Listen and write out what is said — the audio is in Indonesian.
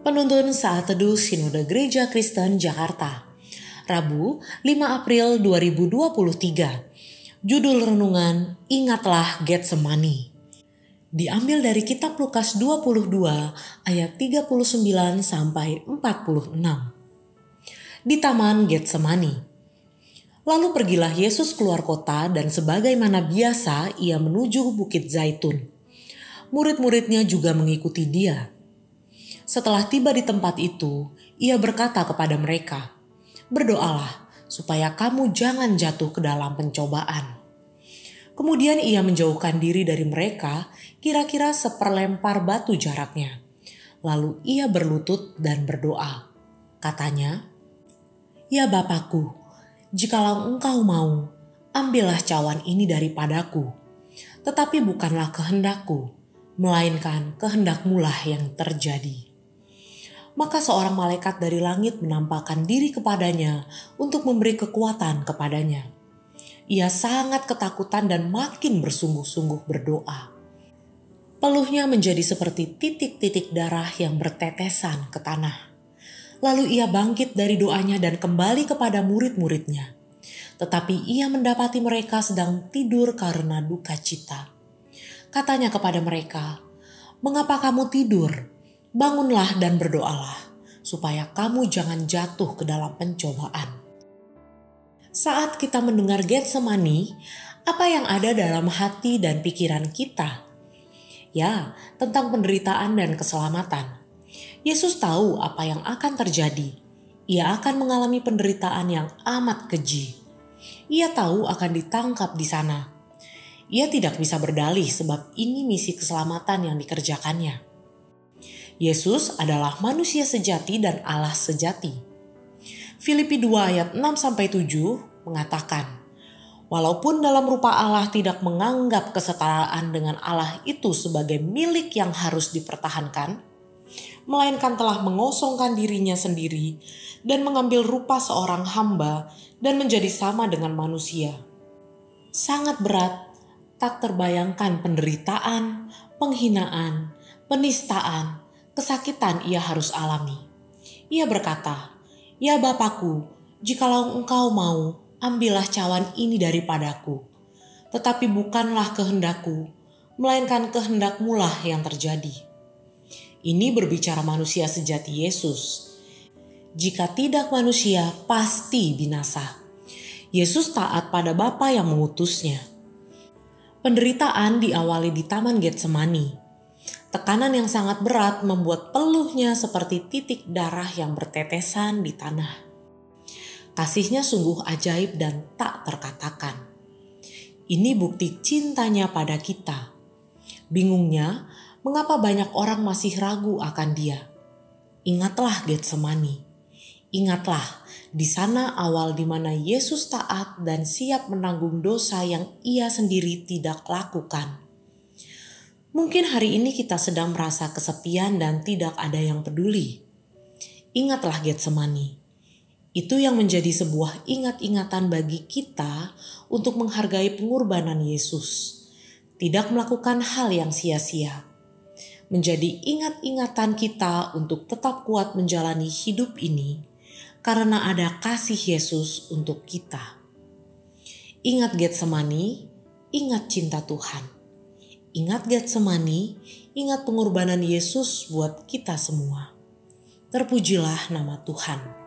Penuntun Saat Teduh Sinode Gereja Kristen Jakarta, Rabu 5 April 2023. Judul renungan, Ingatlah Getsemani. Diambil dari kitab Lukas 22 ayat 39 sampai 46. Di Taman Getsemani. Lalu pergilah Yesus keluar kota dan sebagaimana biasa ia menuju Bukit Zaitun. Murid-muridnya juga mengikuti dia. Setelah tiba di tempat itu, ia berkata kepada mereka, "Berdoalah supaya kamu jangan jatuh ke dalam pencobaan." Kemudian ia menjauhkan diri dari mereka, kira-kira seperlempar batu jaraknya. Lalu ia berlutut dan berdoa. Katanya, "Ya Bapakku, jikalau Engkau mau, ambillah cawan ini daripadaku. Tetapi bukanlah kehendakku, melainkan kehendak-Mu lah yang terjadi." Maka seorang malaikat dari langit menampakkan diri kepadanya untuk memberi kekuatan kepadanya. Ia sangat ketakutan dan makin bersungguh-sungguh berdoa. Peluhnya menjadi seperti titik-titik darah yang bertetesan ke tanah. Lalu ia bangkit dari doanya dan kembali kepada murid-muridnya. Tetapi ia mendapati mereka sedang tidur karena duka cita. Katanya kepada mereka, "Mengapa kamu tidur? Bangunlah dan berdoalah, supaya kamu jangan jatuh ke dalam pencobaan." Saat kita mendengar Getsemani, apa yang ada dalam hati dan pikiran kita? Ya, tentang penderitaan dan keselamatan. Yesus tahu apa yang akan terjadi. Ia akan mengalami penderitaan yang amat keji. Ia tahu akan ditangkap di sana. Ia tidak bisa berdalih sebab ini misi keselamatan yang dikerjakannya. Yesus adalah manusia sejati dan Allah sejati. Filipi 2 ayat 6-7 mengatakan, "Walaupun dalam rupa Allah tidak menganggap kesetaraan dengan Allah itu sebagai milik yang harus dipertahankan, melainkan telah mengosongkan dirinya sendiri dan mengambil rupa seorang hamba dan menjadi sama dengan manusia." Sangat berat, tak terbayangkan penderitaan, penghinaan, penistaan, kesakitan ia harus alami. Ia berkata, "Ya Bapakku, jikalau Engkau mau, ambillah cawan ini daripadaku. Tetapi bukanlah kehendakku, melainkan kehendak-Mu lah yang terjadi." Ini berbicara manusia sejati Yesus. Jika tidak manusia, pasti binasa. Yesus taat pada Bapa yang mengutusnya. Penderitaan diawali di Taman Getsemani. Tekanan yang sangat berat membuat peluhnya seperti titik darah yang bertetesan di tanah. Kasihnya sungguh ajaib dan tak terkatakan. Ini bukti cintanya pada kita. Bingungnya, mengapa banyak orang masih ragu akan Dia? Ingatlah Getsemani. Ingatlah di sana awal di mana Yesus taat dan siap menanggung dosa yang Ia sendiri tidak lakukan. Mungkin hari ini kita sedang merasa kesepian dan tidak ada yang peduli. Ingatlah Getsemani. Itu yang menjadi sebuah ingat-ingatan bagi kita untuk menghargai pengorbanan Yesus. Tidak melakukan hal yang sia-sia. Menjadi ingat-ingatan kita untuk tetap kuat menjalani hidup ini karena ada kasih Yesus untuk kita. Ingat Getsemani, ingat cinta Tuhan. Ingat Getsemani, ingat pengorbanan Yesus buat kita semua. Terpujilah nama Tuhan.